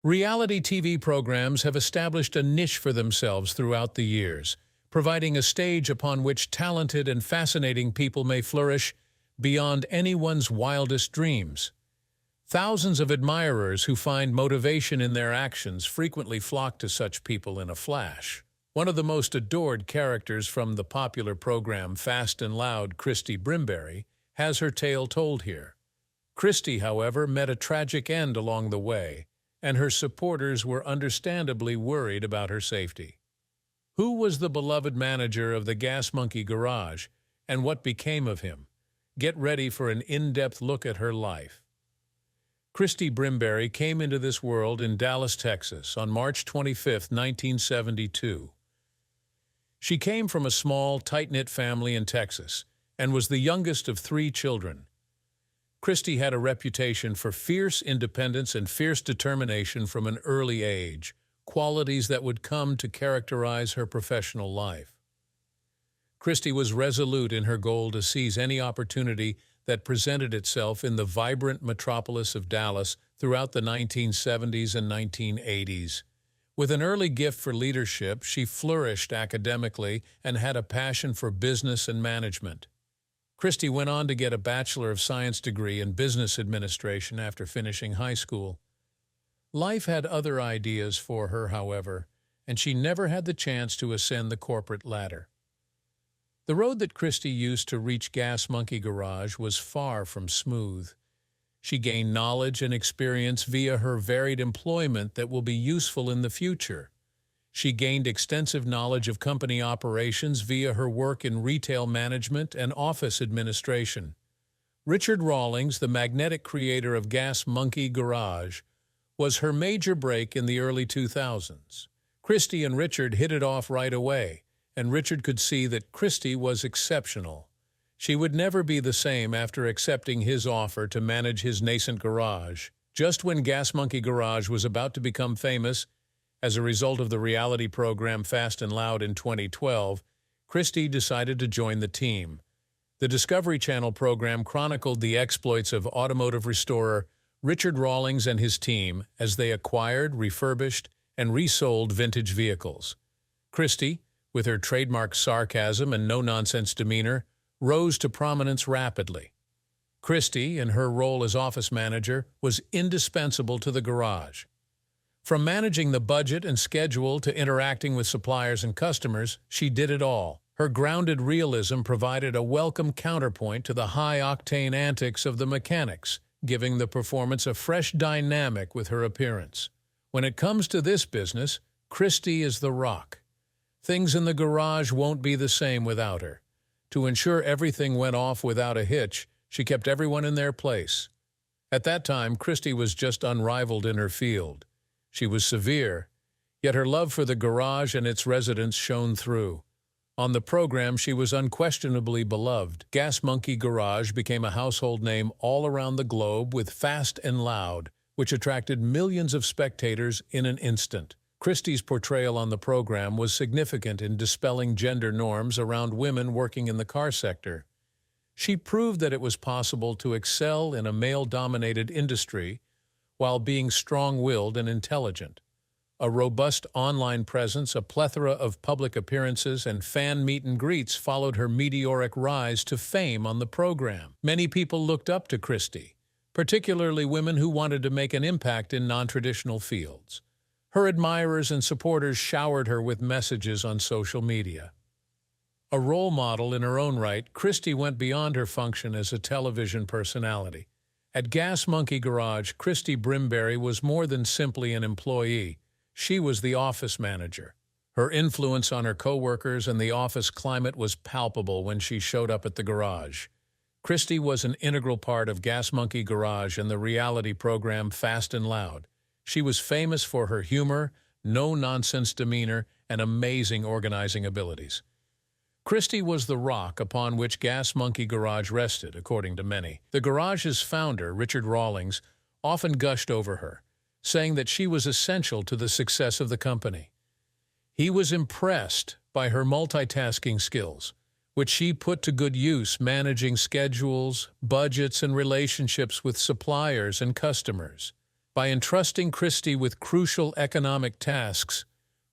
Reality TV programs have established a niche for themselves throughout the years, providing a stage upon which talented and fascinating people may flourish beyond anyone's wildest dreams. Thousands of admirers who find motivation in their actions frequently flock to such people in a flash. One of the most adored characters from the popular program Fast and Loud, Christie Brimberry, has her tale told here. Christie, however, met a tragic end along the way, and her supporters were understandably worried about her safety. Who was the beloved manager of the Gas Monkey Garage, and what became of him? Get ready for an in-depth look at her life. Christie Brimberry came into this world in Dallas, Texas, on March 25, 1972. She came from a small, tight-knit family in Texas and was the youngest of 3 children. Christie had a reputation for fierce independence and fierce determination from an early age, qualities that would come to characterize her professional life. Christie was resolute in her goal to seize any opportunity that presented itself in the vibrant metropolis of Dallas throughout the 1970s and 1980s. With an early gift for leadership, she flourished academically and had a passion for business and management. Christie went on to get a Bachelor of Science degree in Business Administration after finishing high school. Life had other ideas for her, however, and she never had the chance to ascend the corporate ladder. The road that Christie used to reach Gas Monkey Garage was far from smooth. She gained knowledge and experience via her varied employment that will be useful in the future. She gained extensive knowledge of company operations via her work in retail management and office administration. Richard Rawlings, the magnetic creator of Gas Monkey Garage, was her major break in the early 2000s. Christie and Richard hit it off right away, and Richard could see that Christie was exceptional. She would never be the same after accepting his offer to manage his nascent garage. Just when Gas Monkey Garage was about to become famous, as a result of the reality program Fast and Loud in 2012, Christie decided to join the team. The Discovery Channel program chronicled the exploits of automotive restorer Richard Rawlings and his team as they acquired, refurbished, and resold vintage vehicles. Christie, with her trademark sarcasm and no-nonsense demeanor, rose to prominence rapidly. Christie, in her role as office manager, was indispensable to the garage. From managing the budget and schedule to interacting with suppliers and customers, she did it all. Her grounded realism provided a welcome counterpoint to the high-octane antics of the mechanics, giving the performance a fresh dynamic with her appearance. When it comes to this business, Christie is the rock. Things in the garage won't be the same without her. To ensure everything went off without a hitch, she kept everyone in their place. At that time, Christie was just unrivaled in her field. She was severe, yet her love for the garage and its residents shone through. On the program, she was unquestionably beloved. Gas Monkey Garage became a household name all around the globe with Fast and Loud, which attracted millions of spectators in an instant. Christie's portrayal on the program was significant in dispelling gender norms around women working in the car sector. She proved that it was possible to excel in a male-dominated industry while being strong-willed and intelligent. A robust online presence, a plethora of public appearances, and fan meet-and-greets followed her meteoric rise to fame on the program. Many people looked up to Christie, particularly women who wanted to make an impact in non-traditional fields. Her admirers and supporters showered her with messages on social media. A role model in her own right, Christie went beyond her function as a television personality. At Gas Monkey Garage, Christie Brimberry was more than simply an employee. She was the office manager. Her influence on her coworkers and the office climate was palpable when she showed up at the garage. Christie was an integral part of Gas Monkey Garage and the reality program Fast and Loud. She was famous for her humor, no-nonsense demeanor, and amazing organizing abilities. Christie was the rock upon which Gas Monkey Garage rested, according to many. The garage's founder, Richard Rawlings, often gushed over her, saying that she was essential to the success of the company. He was impressed by her multitasking skills, which she put to good use managing schedules, budgets, and relationships with suppliers and customers. By entrusting Christie with crucial economic tasks,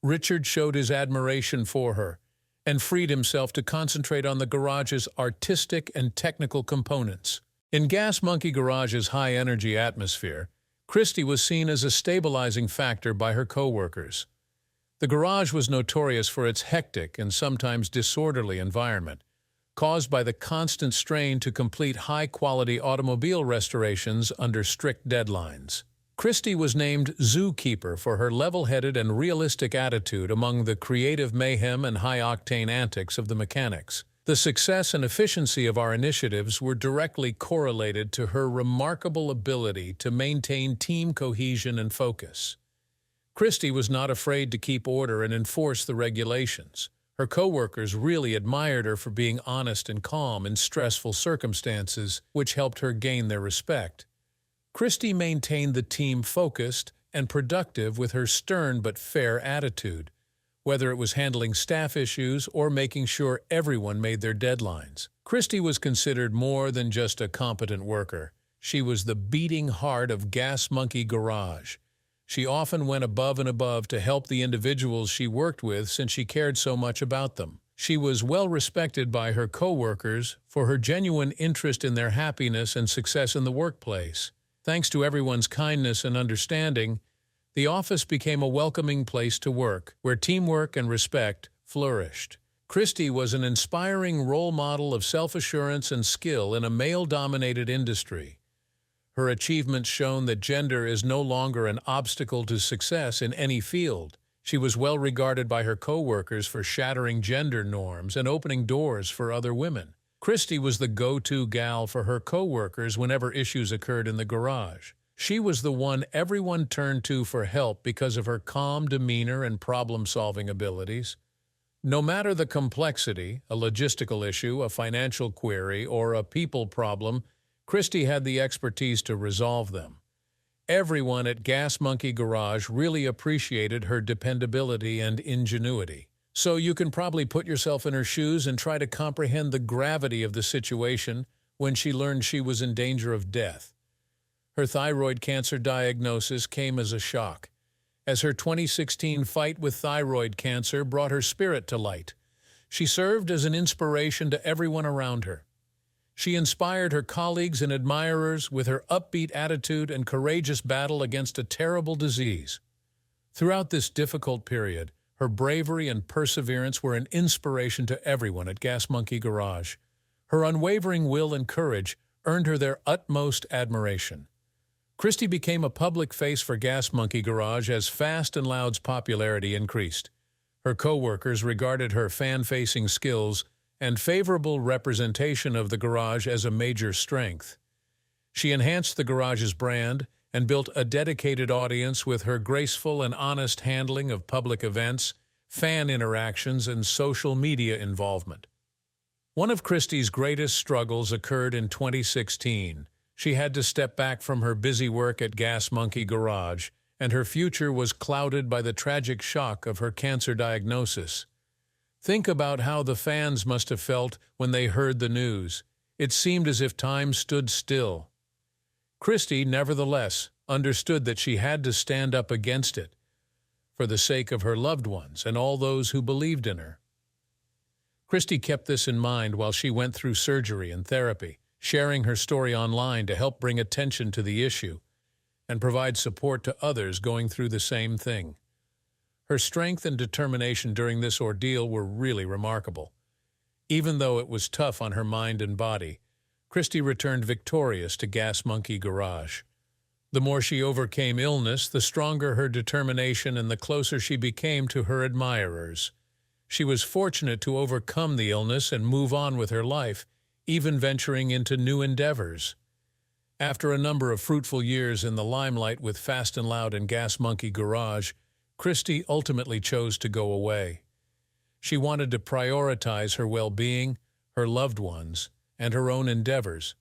Richard showed his admiration for her and freed himself to concentrate on the garage's artistic and technical components. In Gas Monkey Garage's high-energy atmosphere, Christie was seen as a stabilizing factor by her co-workers. The garage was notorious for its hectic and sometimes disorderly environment, caused by the constant strain to complete high-quality automobile restorations under strict deadlines. Christie was named Zookeeper for her level-headed and realistic attitude among the creative mayhem and high-octane antics of the mechanics. The success and efficiency of our initiatives were directly correlated to her remarkable ability to maintain team cohesion and focus. Christie was not afraid to keep order and enforce the regulations. Her co-workers really admired her for being honest and calm in stressful circumstances, which helped her gain their respect. Christie maintained the team focused and productive with her stern but fair attitude, whether it was handling staff issues or making sure everyone made their deadlines. Christie was considered more than just a competent worker. She was the beating heart of Gas Monkey Garage. She often went above and above to help the individuals she worked with since she cared so much about them. She was well respected by her co-workers for her genuine interest in their happiness and success in the workplace. Thanks to everyone's kindness and understanding, the office became a welcoming place to work, where teamwork and respect flourished. Christie was an inspiring role model of self-assurance and skill in a male-dominated industry. Her achievements shone that gender is no longer an obstacle to success in any field. She was well regarded by her co-workers for shattering gender norms and opening doors for other women. Christie was the go-to gal for her co-workers whenever issues occurred in the garage. She was the one everyone turned to for help because of her calm demeanor and problem-solving abilities. No matter the complexity, a logistical issue, a financial query, or a people problem, Christie had the expertise to resolve them. Everyone at Gas Monkey Garage really appreciated her dependability and ingenuity. So you can probably put yourself in her shoes and try to comprehend the gravity of the situation when she learned she was in danger of death. Her thyroid cancer diagnosis came as a shock, as her 2016 fight with thyroid cancer brought her spirit to light. She served as an inspiration to everyone around her. She inspired her colleagues and admirers with her upbeat attitude and courageous battle against a terrible disease. Throughout this difficult period, her bravery and perseverance were an inspiration to everyone at Gas Monkey Garage. Her unwavering will and courage earned her their utmost admiration. Christie became a public face for Gas Monkey Garage as Fast and Loud's popularity increased. Her co-workers regarded her fan-facing skills and favorable representation of the garage as a major strength. She enhanced the garage's brand and built a dedicated audience with her graceful and honest handling of public events, fan interactions, and social media involvement. One of Christie's greatest struggles occurred in 2016. She had to step back from her busy work at Gas Monkey Garage, and her future was clouded by the tragic shock of her cancer diagnosis. Think about how the fans must have felt when they heard the news. It seemed as if time stood still. Christie, nevertheless, understood that she had to stand up against it, for the sake of her loved ones and all those who believed in her. Christie kept this in mind while she went through surgery and therapy, sharing her story online to help bring attention to the issue and provide support to others going through the same thing. Her strength and determination during this ordeal were really remarkable. Even though it was tough on her mind and body, Christie returned victorious to Gas Monkey Garage. The more she overcame illness, the stronger her determination and the closer she became to her admirers. She was fortunate to overcome the illness and move on with her life, even venturing into new endeavors. After a number of fruitful years in the limelight with Fast and Loud and Gas Monkey Garage, Christie ultimately chose to go away. She wanted to prioritize her well-being, her loved ones, and her own endeavors.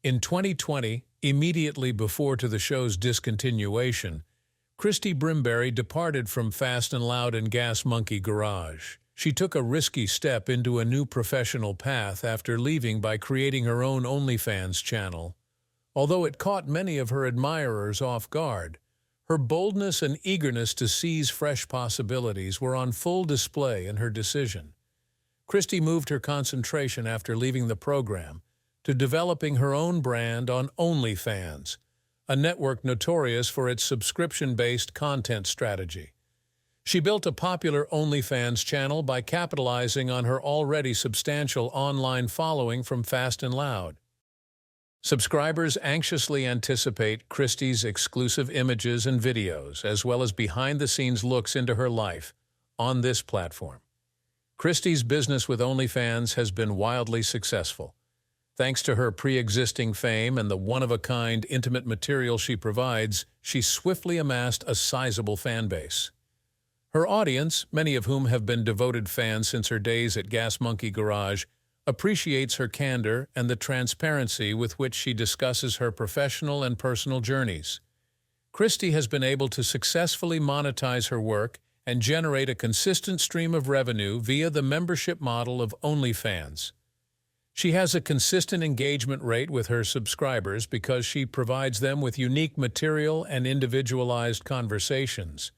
In 2020, immediately before to the show's discontinuation, Christie Brimberry departed from Fast and Loud and Gas Monkey Garage. She took a risky step into a new professional path after leaving by creating her own OnlyFans channel. Although it caught many of her admirers off guard, her boldness and eagerness to seize fresh possibilities were on full display in her decision. Christie moved her concentration after leaving the program to developing her own brand on OnlyFans, a network notorious for its subscription-based content strategy. She built a popular OnlyFans channel by capitalizing on her already substantial online following from Fast and Loud. Subscribers anxiously anticipate Christie's exclusive images and videos, as well as behind-the-scenes looks into her life, on this platform. Christie's business with OnlyFans has been wildly successful. Thanks to her pre-existing fame and the one-of-a-kind intimate material she provides, she swiftly amassed a sizable fan base. Her audience, many of whom have been devoted fans since her days at Gas Monkey Garage, appreciates her candor and the transparency with which she discusses her professional and personal journeys. Christie has been able to successfully monetize her work and generate a consistent stream of revenue via the membership model of OnlyFans. She has a consistent engagement rate with her subscribers because she provides them with unique material and individualized conversations.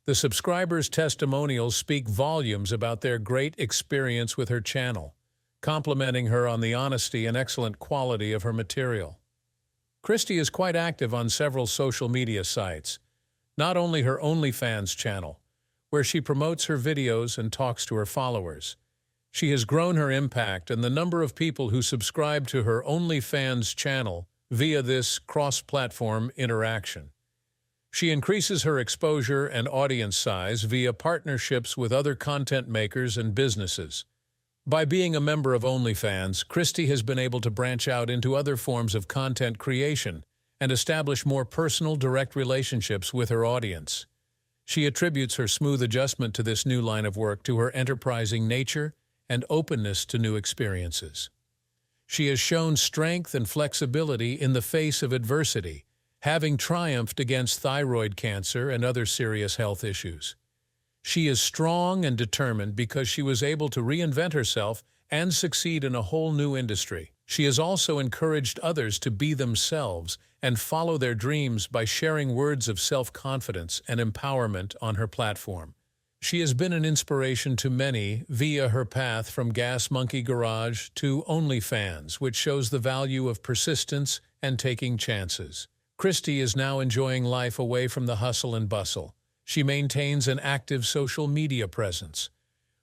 The subscribers' testimonials speak volumes about their great experience with her channel, complimenting her on the honesty and excellent quality of her material. Christie is quite active on several social media sites, not only her OnlyFans channel, where she promotes her videos and talks to her followers. She has grown her impact and the number of people who subscribe to her OnlyFans channel via this cross-platform interaction. She increases her exposure and audience size via partnerships with other content makers and businesses. By being a member of OnlyFans, Christie has been able to branch out into other forms of content creation and establish more personal, direct relationships with her audience. She attributes her smooth adjustment to this new line of work to her enterprising nature and openness to new experiences. She has shown strength and flexibility in the face of adversity, having triumphed against thyroid cancer and other serious health issues. She is strong and determined because she was able to reinvent herself and succeed in a whole new industry. She has also encouraged others to be themselves and follow their dreams by sharing words of self-confidence and empowerment on her platform. She has been an inspiration to many via her path from Gas Monkey Garage to OnlyFans, which shows the value of persistence and taking chances. Christie is now enjoying life away from the hustle and bustle. She maintains an active social media presence,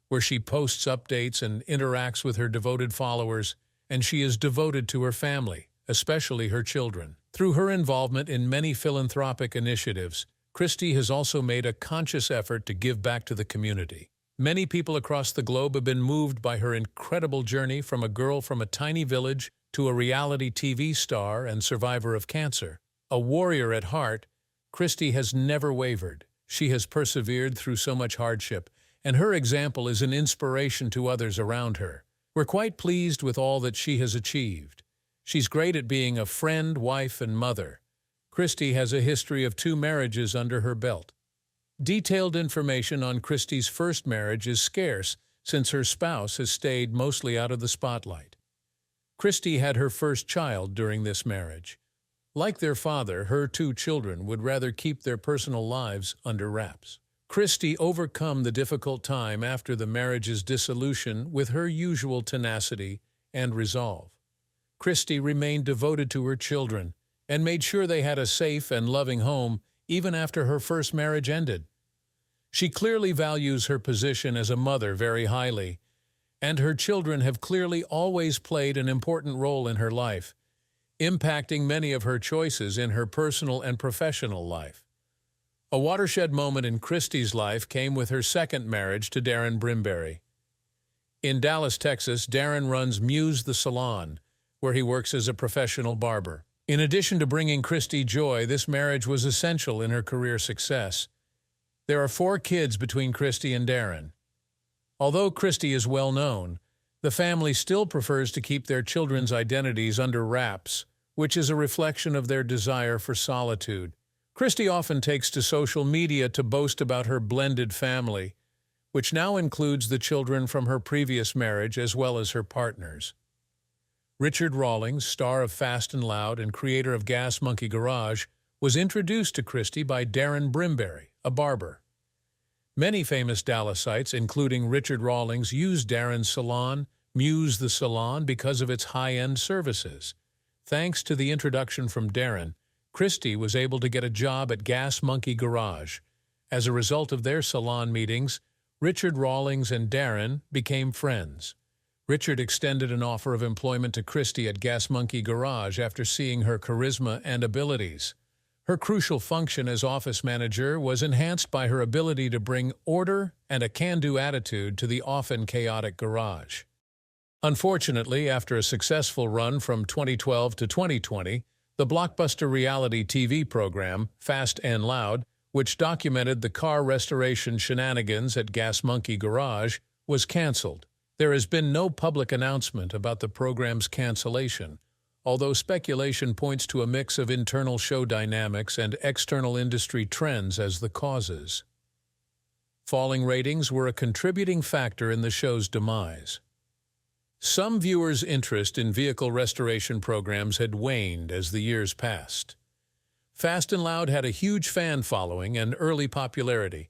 where she posts updates and interacts with her devoted followers, and she is devoted to her family, especially her children. Through her involvement in many philanthropic initiatives, Christie has also made a conscious effort to give back to the community. Many people across the globe have been moved by her incredible journey from a girl from a tiny village to a reality TV star and survivor of cancer. A warrior at heart, Christie has never wavered. She has persevered through so much hardship, and her example is an inspiration to others around her. We're quite pleased with all that she has achieved. She's great at being a friend, wife, and mother. Christie has a history of 2 marriages under her belt. Detailed information on Christie's first marriage is scarce since her spouse has stayed mostly out of the spotlight. Christie had her first child during this marriage. Like their father, her 2 children would rather keep their personal lives under wraps. Christie overcome the difficult time after the marriage's dissolution with her usual tenacity and resolve. Christie remained devoted to her children and made sure they had a safe and loving home even after her first marriage ended. She clearly values her position as a mother very highly, and her children have clearly always played an important role in her life, impacting many of her choices in her personal and professional life. A watershed moment in Christie's life came with her second marriage to Darren Brimberry. In Dallas, Texas, Darren runs Muse the Salon, where he works as a professional barber. In addition to bringing Christie joy, this marriage was essential in her career success. There are 4 kids between Christie and Darren. Although Christie is well known, the family still prefers to keep their children's identities under wraps, which is a reflection of their desire for solitude. Christie often takes to social media to boast about her blended family, which now includes the children from her previous marriage as well as her partners. Richard Rawlings, star of Fast and Loud and creator of Gas Monkey Garage, was introduced to Christie by Darren Brimberry, a barber. Many famous Dallasites, including Richard Rawlings, used Darren's salon, Muse the Salon, because of its high-end services. Thanks to the introduction from Darren, Christie was able to get a job at Gas Monkey Garage. As a result of their salon meetings, Richard Rawlings and Darren became friends. Richard extended an offer of employment to Christie at Gas Monkey Garage after seeing her charisma and abilities. Her crucial function as office manager was enhanced by her ability to bring order and a can-do attitude to the often chaotic garage. Unfortunately, after a successful run from 2012 to 2020, the blockbuster reality TV program, Fast and Loud, which documented the car restoration shenanigans at Gas Monkey Garage, was canceled. There has been no public announcement about the program's cancellation, although speculation points to a mix of internal show dynamics and external industry trends as the causes. Falling ratings were a contributing factor in the show's demise. Some viewers' interest in vehicle restoration programs had waned as the years passed. Fast and Loud had a huge fan following and early popularity,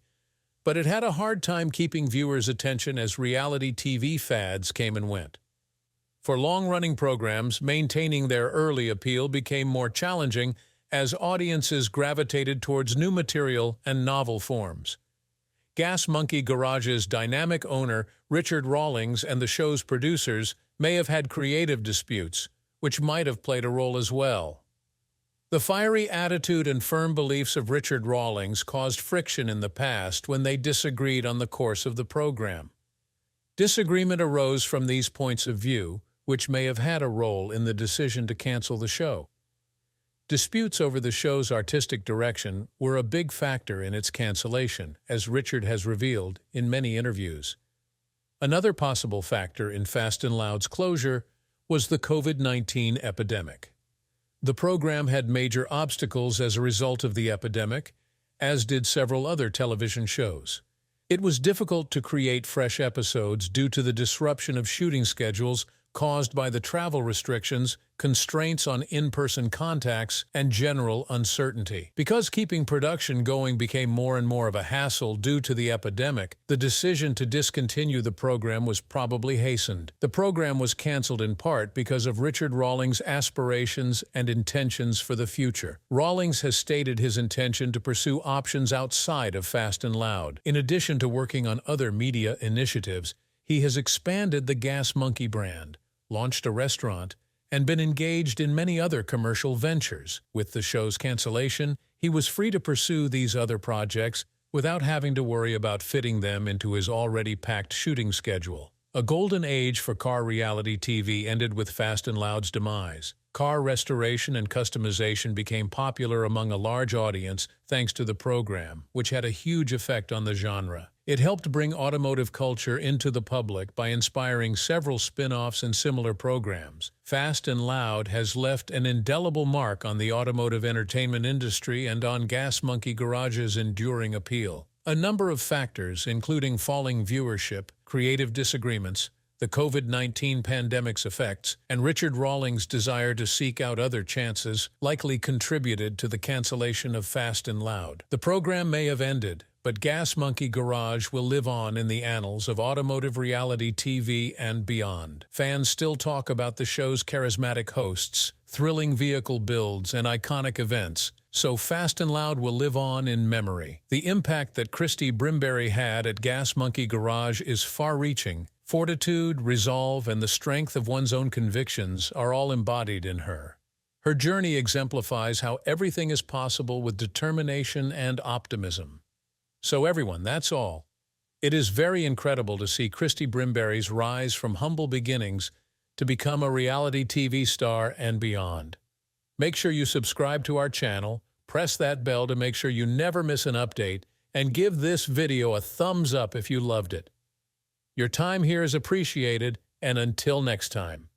but it had a hard time keeping viewers' attention as reality TV fads came and went. For long-running programs, maintaining their early appeal became more challenging as audiences gravitated towards new material and novel forms. Gas Monkey Garage's dynamic owner, Richard Rawlings, and the show's producers may have had creative disputes, which might have played a role as well. The fiery attitude and firm beliefs of Richard Rawlings caused friction in the past when they disagreed on the course of the program. Disagreement arose from these points of view, which may have had a role in the decision to cancel the show. Disputes over the show's artistic direction were a big factor in its cancellation, as Richard has revealed in many interviews. Another possible factor in Fast and Loud's closure was the COVID-19 epidemic. The program had major obstacles as a result of the epidemic, as did several other television shows. It was difficult to create fresh episodes due to the disruption of shooting schedules caused by the travel restrictions, constraints on in-person contacts, and general uncertainty. Because keeping production going became more and more of a hassle due to the epidemic, the decision to discontinue the program was probably hastened. The program was canceled in part because of Richard Rawlings' aspirations and intentions for the future. Rawlings has stated his intention to pursue options outside of Fast and Loud. In addition to working on other media initiatives, he has expanded the Gas Monkey brand, launched a restaurant, and been engaged in many other commercial ventures. With the show's cancellation, he was free to pursue these other projects without having to worry about fitting them into his already packed shooting schedule. A golden age for car reality TV ended with Fast and Loud's demise. Car restoration and customization became popular among a large audience thanks to the program, which had a huge effect on the genre. It helped bring automotive culture into the public by inspiring several spin-offs and similar programs. Fast and Loud has left an indelible mark on the automotive entertainment industry and on Gas Monkey Garage's enduring appeal. A number of factors, including falling viewership, creative disagreements, the COVID-19 pandemic's effects, and Richard Rawlings' desire to seek out other chances, likely contributed to the cancellation of Fast and Loud. The program may have ended, but Gas Monkey Garage will live on in the annals of automotive reality TV and beyond. Fans still talk about the show's charismatic hosts, thrilling vehicle builds, and iconic events, so Fast and Loud will live on in memory. The impact that Christie Brimberry had at Gas Monkey Garage is far-reaching. Fortitude, resolve, and the strength of one's own convictions are all embodied in her. Her journey exemplifies how everything is possible with determination and optimism. So everyone, that's all. It is very incredible to see Christie Brimberry's rise from humble beginnings to become a reality TV star and beyond. Make sure you subscribe to our channel, press that bell to make sure you never miss an update, and give this video a thumbs up if you loved it. Your time here is appreciated, and until next time.